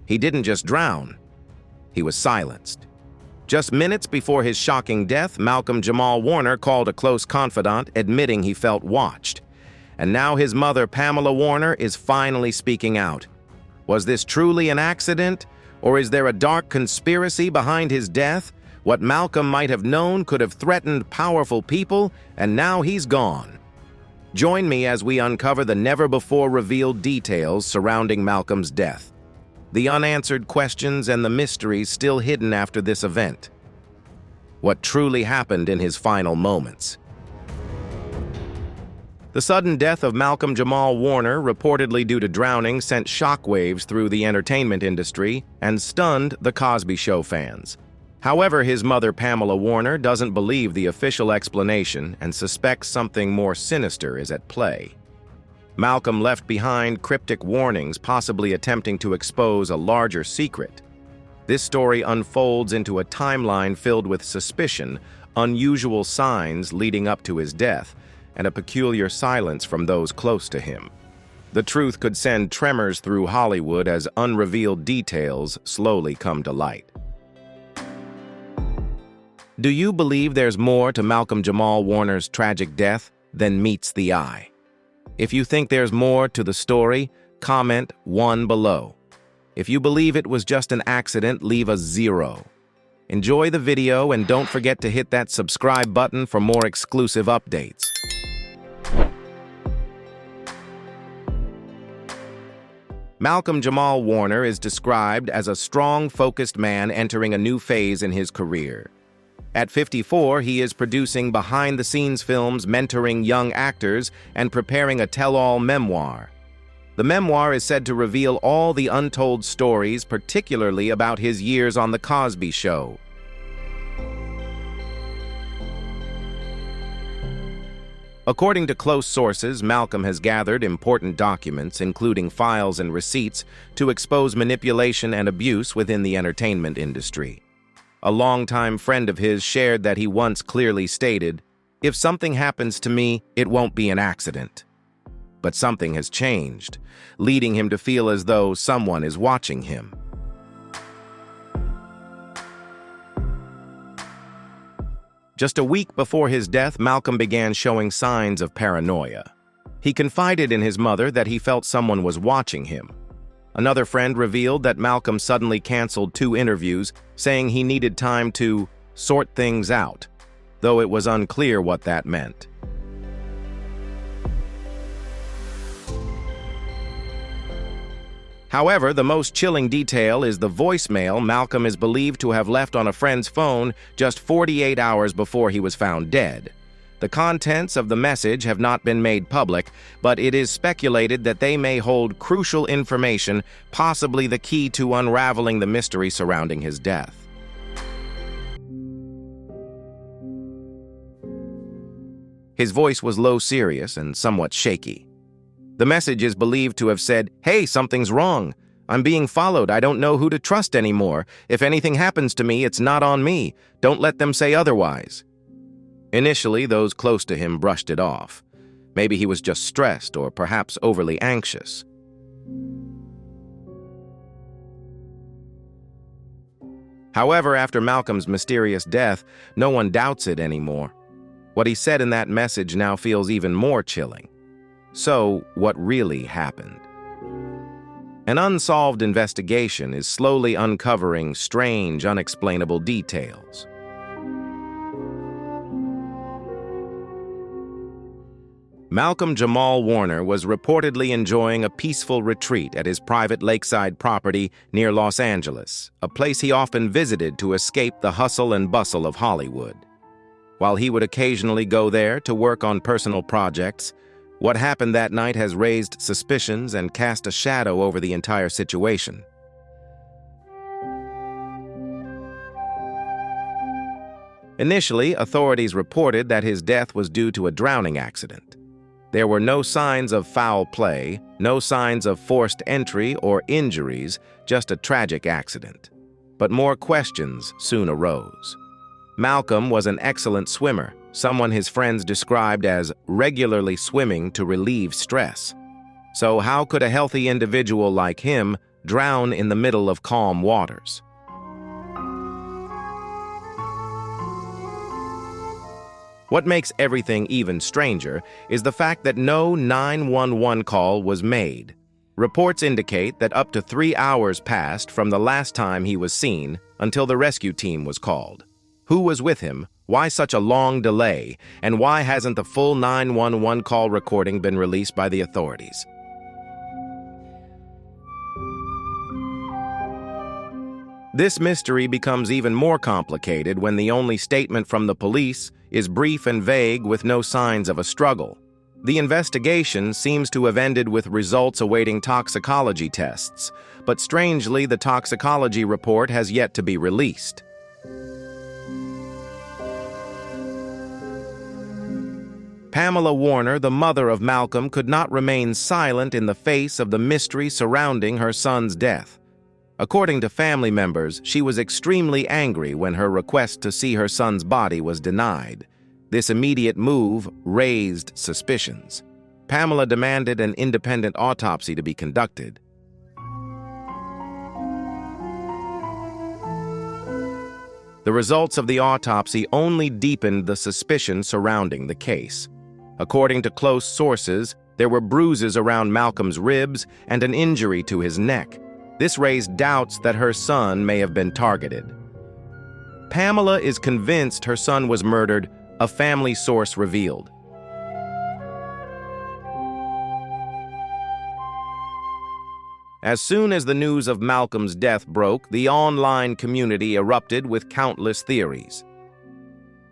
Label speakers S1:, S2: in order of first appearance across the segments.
S1: He didn't just drown, he was silenced. Just minutes before his shocking death, Malcolm-Jamal Warner called a close confidant, admitting he felt watched. And now his mother, Pamela Warner, is finally speaking out. Was this truly an accident? Or is there a dark conspiracy behind his death? What Malcolm might have known could have threatened powerful people, and now he's gone. Join me as we uncover the never-before-revealed details surrounding Malcolm's death, the unanswered questions and the mysteries still hidden after this event. What truly happened in his final moments. The sudden death of Malcolm-Jamal Warner, reportedly due to drowning, sent shockwaves through the entertainment industry and stunned the Cosby Show fans. However, his mother, Pamela Warner, doesn't believe the official explanation and suspects something more sinister is at play. Malcolm left behind cryptic warnings, possibly attempting to expose a larger secret. This story unfolds into a timeline filled with suspicion, unusual signs leading up to his death, and a peculiar silence from those close to him. The truth could send tremors through Hollywood as unrevealed details slowly come to light. Do you believe there's more to Malcolm-Jamal Warner's tragic death than meets the eye? If you think there's more to the story, comment 1 below. If you believe it was just an accident, leave a 0. Enjoy the video and don't forget to hit that subscribe button for more exclusive updates. Malcolm-Jamal Warner is described as a strong, focused man entering a new phase in his career. At 54, he is producing behind-the-scenes films, mentoring young actors, and preparing a tell-all memoir. The memoir is said to reveal all the untold stories, particularly about his years on The Cosby Show. According to close sources, Malcolm has gathered important documents, including files and receipts, to expose manipulation and abuse within the entertainment industry. A longtime friend of his shared that he once clearly stated, "If something happens to me, it won't be an accident." But something has changed, leading him to feel as though someone is watching him. Just a week before his death, Malcolm began showing signs of paranoia. He confided in his mother that he felt someone was watching him. Another friend revealed that Malcolm suddenly canceled 2 interviews, saying he needed time to sort things out, though it was unclear what that meant. However, the most chilling detail is the voicemail Malcolm is believed to have left on a friend's phone just 48 hours before he was found dead. The contents of the message have not been made public, but it is speculated that they may hold crucial information, possibly the key to unraveling the mystery surrounding his death. His voice was low, serious, and somewhat shaky. The message is believed to have said, "Hey, something's wrong. I'm being followed. I don't know who to trust anymore. If anything happens to me, it's not on me. Don't let them say otherwise." Initially, those close to him brushed it off. Maybe he was just stressed or perhaps overly anxious. However, after Malcolm's mysterious death, no one doubts it anymore. What he said in that message now feels even more chilling. So, what really happened? An unsolved investigation is slowly uncovering strange, unexplainable details. Malcolm-Jamal Warner was reportedly enjoying a peaceful retreat at his private lakeside property near Los Angeles, a place he often visited to escape the hustle and bustle of Hollywood. While he would occasionally go there to work on personal projects, what happened that night has raised suspicions and cast a shadow over the entire situation. Initially, authorities reported that his death was due to a drowning accident. There were no signs of foul play, no signs of forced entry or injuries, just a tragic accident. But more questions soon arose. Malcolm was an excellent swimmer, someone his friends described as regularly swimming to relieve stress. So how could a healthy individual like him drown in the middle of calm waters. What makes everything even stranger is the fact that no 911 call was made. Reports indicate that up to 3 hours passed from the last time he was seen until the rescue team was called. Who was with him? Why such a long delay? And why hasn't the full 911 call recording been released by the authorities? This mystery becomes even more complicated when the only statement from the police is brief and vague with no signs of a struggle. The investigation seems to have ended with results awaiting toxicology tests, but strangely, the toxicology report has yet to be released. Pamela Warner, the mother of Malcolm, could not remain silent in the face of the mystery surrounding her son's death. According to family members, she was extremely angry when her request to see her son's body was denied. This immediate move raised suspicions. Pamela demanded an independent autopsy to be conducted. The results of the autopsy only deepened the suspicion surrounding the case. According to close sources, there were bruises around Malcolm's ribs and an injury to his neck. This raised doubts that her son may have been targeted. Pamela is convinced her son was murdered, a family source revealed. As soon as the news of Malcolm's death broke, the online community erupted with countless theories.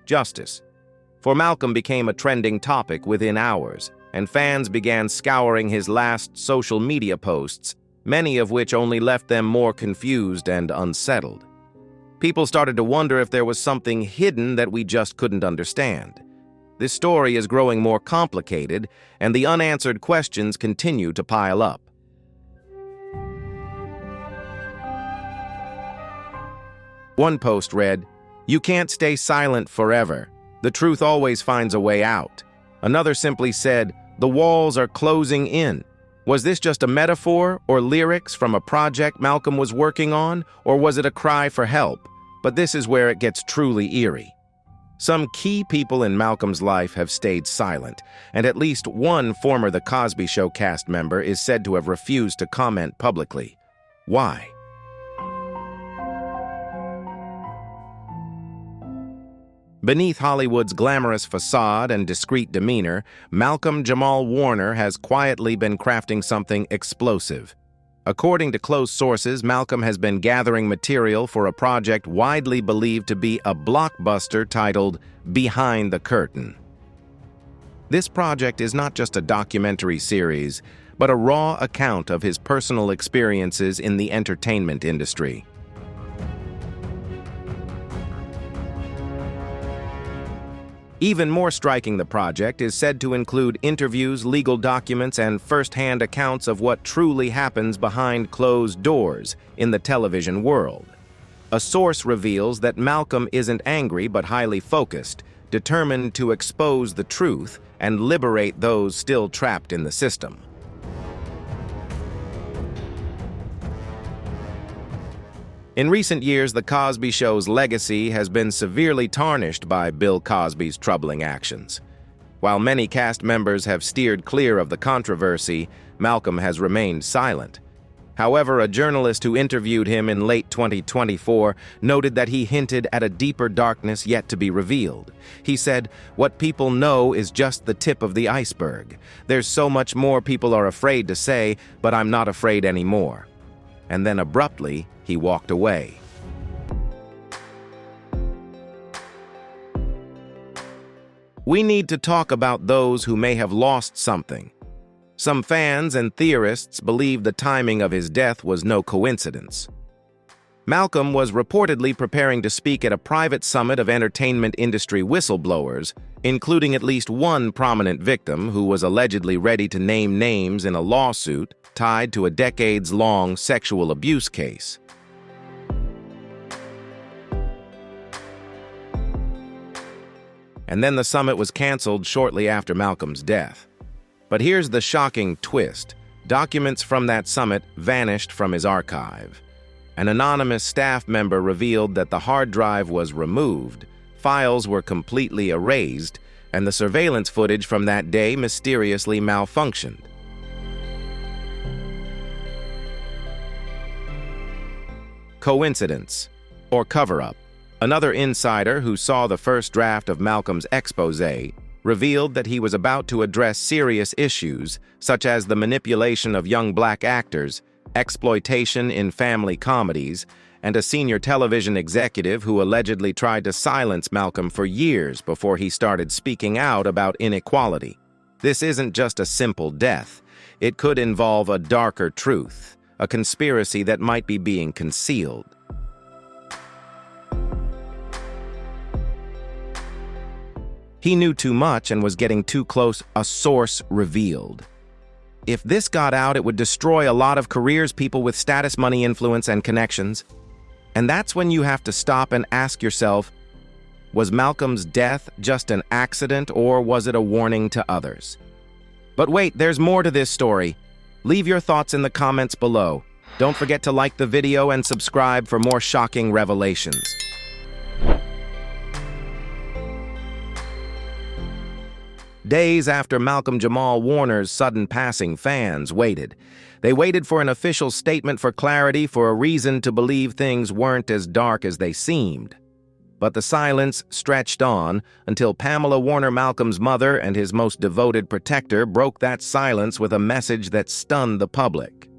S1: Justice for Malcolm became a trending topic within hours, and fans began scouring his last social media posts, many of which only left them more confused and unsettled. People started to wonder if there was something hidden that we just couldn't understand. This story is growing more complicated, and the unanswered questions continue to pile up. One post read, "You can't stay silent forever. The truth always finds a way out." Another simply said, "The walls are closing in." Was this just a metaphor or lyrics from a project Malcolm was working on, or was it a cry for help? But this is where it gets truly eerie. Some key people in Malcolm's life have stayed silent, and at least one former The Cosby Show cast member is said to have refused to comment publicly. Why? Beneath Hollywood's glamorous facade and discreet demeanor, Malcolm-Jamal Warner has quietly been crafting something explosive. According to close sources, Malcolm has been gathering material for a project widely believed to be a blockbuster titled Behind the Curtain. This project is not just a documentary series, but a raw account of his personal experiences in the entertainment industry. Even more striking, the project is said to include interviews, legal documents, and first-hand accounts of what truly happens behind closed doors in the television world. A source reveals that Malcolm isn't angry but highly focused, determined to expose the truth and liberate those still trapped in the system. In recent years, The Cosby Show's legacy has been severely tarnished by Bill Cosby's troubling actions. While many cast members have steered clear of the controversy, Malcolm has remained silent. However, a journalist who interviewed him in late 2024 noted that he hinted at a deeper darkness yet to be revealed. He said, "What people know is just the tip of the iceberg. There's so much more people are afraid to say, but I'm not afraid anymore." And then abruptly, he walked away. We need to talk about those who may have lost something. Some fans and theorists believe the timing of his death was no coincidence. Malcolm was reportedly preparing to speak at a private summit of entertainment industry whistleblowers, including at least one prominent victim who was allegedly ready to name names in a lawsuit tied to a decades-long sexual abuse case. And then the summit was canceled shortly after Malcolm's death. But here's the shocking twist. Documents from that summit vanished from his archive. An anonymous staff member revealed that the hard drive was removed, files were completely erased, and the surveillance footage from that day mysteriously malfunctioned. Coincidence or cover-up? Another insider who saw the first draft of Malcolm's exposé revealed that he was about to address serious issues such as the manipulation of young black actors, exploitation in family comedies, and a senior television executive who allegedly tried to silence Malcolm for years before he started speaking out about inequality. This isn't just a simple death. It could involve a darker truth, a conspiracy that might be being concealed. He knew too much and was getting too close, a source revealed. If this got out, it would destroy a lot of careers, people with status, money, influence, and connections. And that's when you have to stop and ask yourself, was Malcolm's death just an accident or was it a warning to others? But wait, there's more to this story. Leave your thoughts in the comments below. Don't forget to like the video and subscribe for more shocking revelations. Days after Malcolm-Jamal Warner's sudden passing, fans waited. They waited for an official statement, for clarity, for a reason to believe things weren't as dark as they seemed. But the silence stretched on until Pamela Warner, Malcolm's mother and his most devoted protector, broke that silence with a message that stunned the public.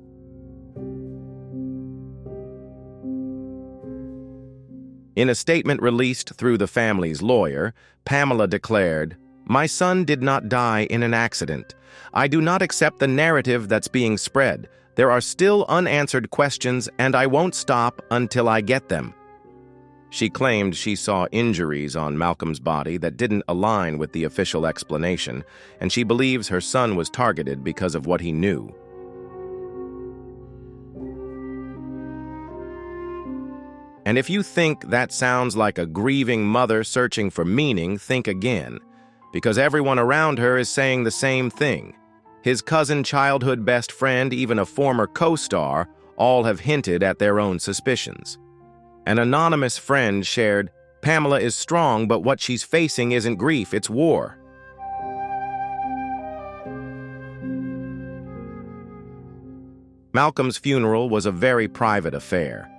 S1: In a statement released through the family's lawyer, Pamela declared, "My son did not die in an accident. I do not accept the narrative that's being spread. There are still unanswered questions, and I won't stop until I get them." She claimed she saw injuries on Malcolm's body that didn't align with the official explanation, and she believes her son was targeted because of what he knew. And if you think that sounds like a grieving mother searching for meaning, think again. Because everyone around her is saying the same thing. His cousin, childhood best friend, even a former co-star, all have hinted at their own suspicions. An anonymous friend shared, "Pamela is strong, but what she's facing isn't grief, it's war." Malcolm's funeral was a very private affair.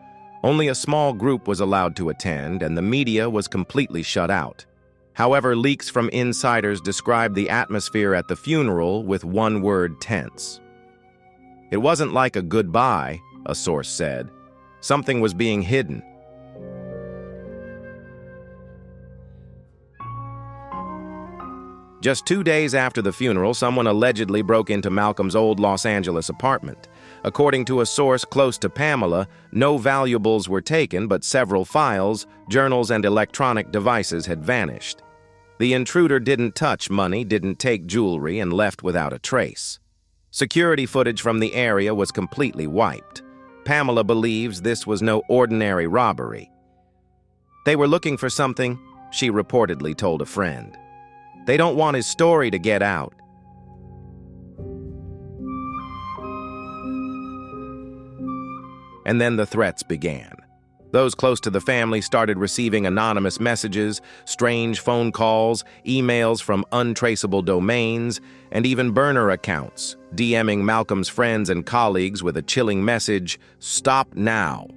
S1: Only a small group was allowed to attend, and the media was completely shut out. However, leaks from insiders described the atmosphere at the funeral with one word: tense. It wasn't like a goodbye, a source said. Something was being hidden. Just 2 days after the funeral, someone allegedly broke into Malcolm's old Los Angeles apartment. According to a source close to Pamela, no valuables were taken, but several files, journals, and electronic devices had vanished. The intruder didn't touch money, didn't take jewelry, and left without a trace. Security footage from the area was completely wiped. Pamela believes this was no ordinary robbery. "They were looking for something," she reportedly told a friend. "They don't want his story to get out." And then the threats began. Those close to the family started receiving anonymous messages, strange phone calls, emails from untraceable domains, and even burner accounts, DMing Malcolm's friends and colleagues with a chilling message, "Stop now."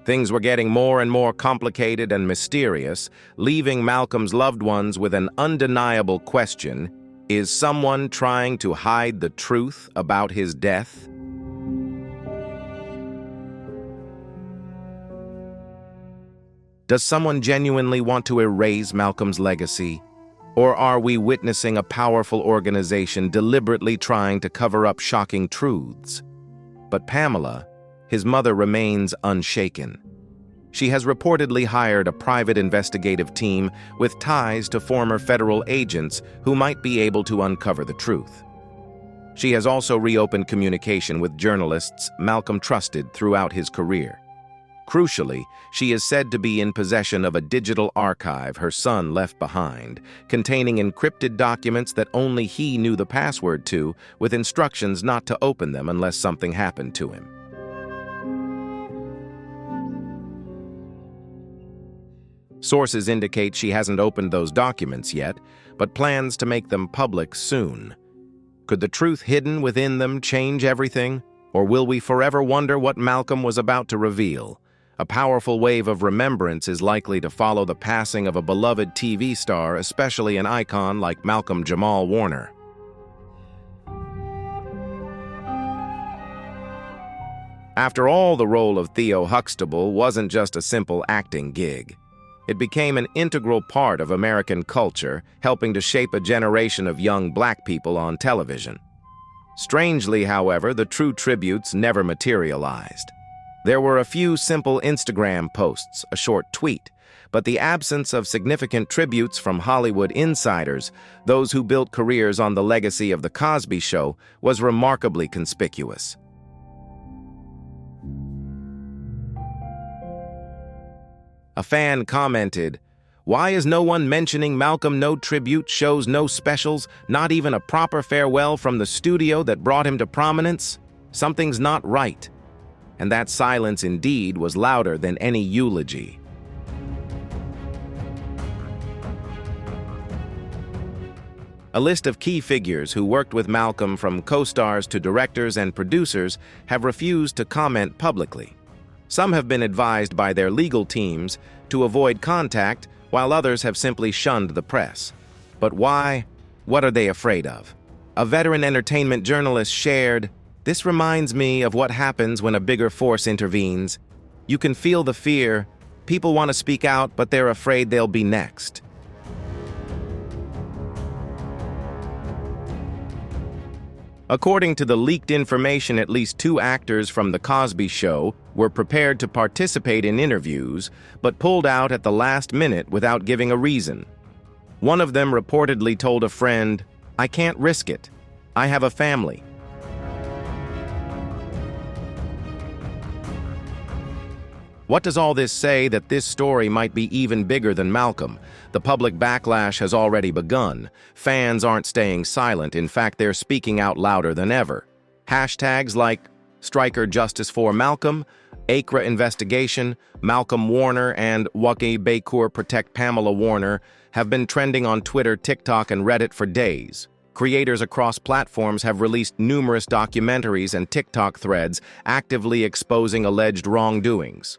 S1: Things were getting more and more complicated and mysterious, leaving Malcolm's loved ones with an undeniable question: is someone trying to hide the truth about his death? Does someone genuinely want to erase Malcolm's legacy? Or are we witnessing a powerful organization deliberately trying to cover up shocking truths? But Pamela, his mother, remains unshaken. She has reportedly hired a private investigative team with ties to former federal agents who might be able to uncover the truth. She has also reopened communication with journalists Malcolm trusted throughout his career. Crucially, she is said to be in possession of a digital archive her son left behind, containing encrypted documents that only he knew the password to, with instructions not to open them unless something happened to him. Sources indicate she hasn't opened those documents yet, but plans to make them public soon. Could the truth hidden within them change everything, or will we forever wonder what Malcolm was about to reveal? A powerful wave of remembrance is likely to follow the passing of a beloved TV star, especially an icon like Malcolm-Jamal Warner. After all, the role of Theo Huxtable wasn't just a simple acting gig. It became an integral part of American culture, helping to shape a generation of young black people on television. Strangely, however, the true tributes never materialized. There were a few simple Instagram posts, a short tweet, but the absence of significant tributes from Hollywood insiders, those who built careers on the legacy of The Cosby Show, was remarkably conspicuous. A fan commented, "Why is no one mentioning Malcolm? No tribute shows, no specials, not even a proper farewell from the studio that brought him to prominence? Something's not right." And that silence indeed was louder than any eulogy. A list of key figures who worked with Malcolm, from co-stars to directors and producers, have refused to comment publicly. Some have been advised by their legal teams to avoid contact, while others have simply shunned the press. But why? What are they afraid of? A veteran entertainment journalist shared, "This reminds me of what happens when a bigger force intervenes. You can feel the fear. People want to speak out, but they're afraid they'll be next." According to the leaked information, at least 2 actors from The Cosby Show were prepared to participate in interviews, but pulled out at the last minute without giving a reason. One of them reportedly told a friend, "I can't risk it. I have a family." What does all this say? That this story might be even bigger than Malcolm? The public backlash has already begun. Fans aren't staying silent. In fact, they're speaking out louder than ever. Hashtags like Striker Justice for Malcolm, ACRA Investigation, Malcolm Warner, and Waki Bakur Protect Pamela Warner have been trending on Twitter, TikTok, and Reddit for days. Creators across platforms have released numerous documentaries and TikTok threads actively exposing alleged wrongdoings.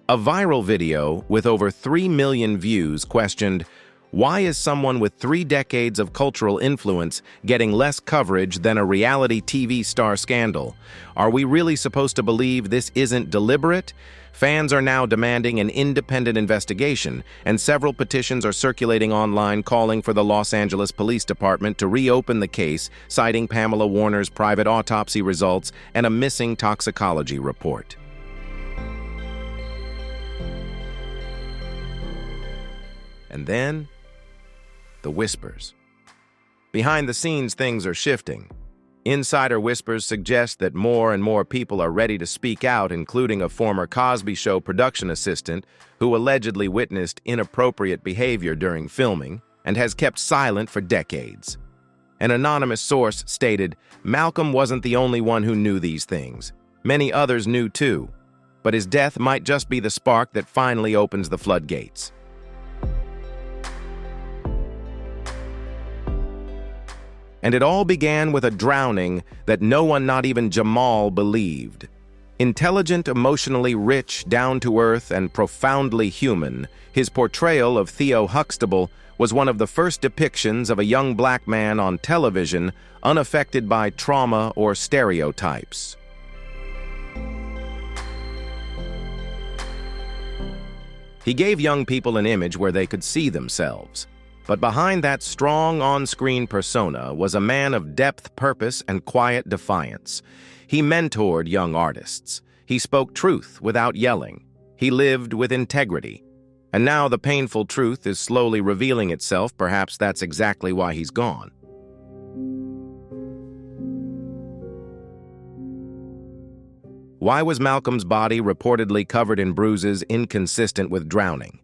S1: A viral video with over 3 million views questioned, "Why is someone with 3 decades of cultural influence getting less coverage than a reality TV star scandal? Are we really supposed to believe this isn't deliberate?" Fans are now demanding an independent investigation, and several petitions are circulating online calling for the Los Angeles Police Department to reopen the case, citing Pamela Warner's private autopsy results and a missing toxicology report. And then, the whispers. Behind the scenes, things are shifting. Insider whispers suggest that more and more people are ready to speak out, including a former Cosby Show production assistant who allegedly witnessed inappropriate behavior during filming and has kept silent for decades. An anonymous source stated, "Malcolm wasn't the only one who knew these things. Many others knew too, but his death might just be the spark that finally opens the floodgates." And it all began with a drowning that no one, not even Jamal, believed. Intelligent, emotionally rich, down-to-earth, and profoundly human, his portrayal of Theo Huxtable was one of the first depictions of a young black man on television unaffected by trauma or stereotypes. He gave young people an image where they could see themselves. But behind that strong on-screen persona was a man of depth, purpose, and quiet defiance. He mentored young artists. He spoke truth without yelling. He lived with integrity. And now the painful truth is slowly revealing itself. Perhaps that's exactly why he's gone. Why was Malcolm's body reportedly covered in bruises inconsistent with drowning?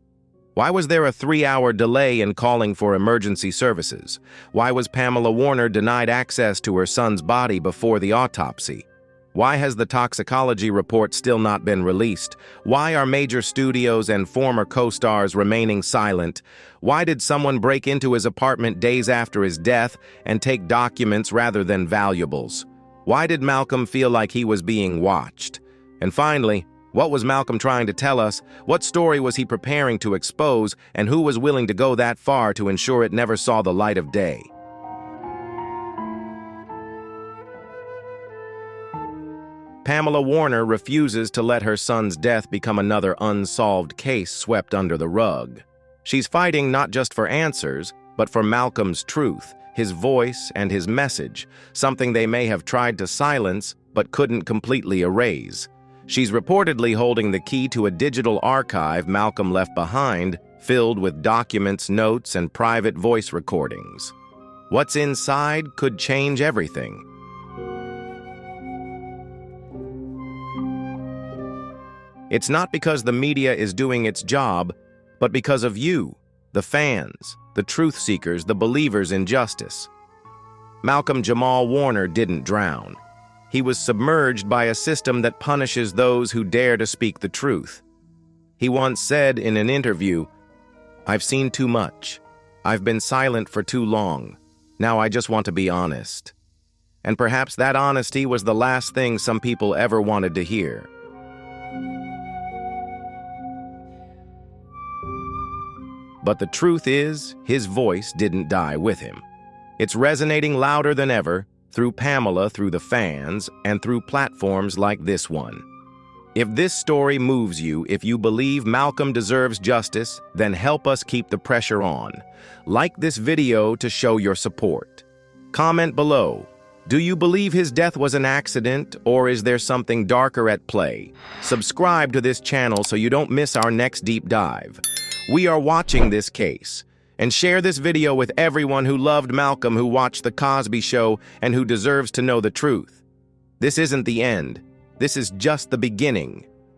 S1: Why was there a 3-hour delay in calling for emergency services? Why was Pamela Warner denied access to her son's body before the autopsy? Why has the toxicology report still not been released? Why are major studios and former co-stars remaining silent? Why did someone break into his apartment days after his death and take documents rather than valuables? Why did Malcolm feel like he was being watched? And finally, what was Malcolm trying to tell us? What story was he preparing to expose, and who was willing to go that far to ensure it never saw the light of day? Pamela Warner refuses to let her son's death become another unsolved case swept under the rug. She's fighting not just for answers, but for Malcolm's truth, his voice, and his message, something they may have tried to silence but couldn't completely erase. She's reportedly holding the key to a digital archive Malcolm left behind, filled with documents, notes, and private voice recordings. What's inside could change everything. It's not because the media is doing its job, but because of you, the fans, the truth seekers, the believers in justice. Malcolm-Jamal Warner didn't drown. He was submerged by a system that punishes those who dare to speak the truth. He once said in an interview, "I've seen too much. I've been silent for too long. Now I just want to be honest." And perhaps that honesty was the last thing some people ever wanted to hear. But the truth is, his voice didn't die with him. It's resonating louder than ever, through Pamela, through the fans, and through platforms like this one. If this story moves you, if you believe Malcolm deserves justice, then help us keep the pressure on. Like this video to show your support. Comment below. Do you believe his death was an accident, or is there something darker at play? Subscribe to this channel so you don't miss our next deep dive. We are watching this case. And share this video with everyone who loved Malcolm, who watched The Cosby Show, and who deserves to know the truth. This isn't the end. This is just the beginning.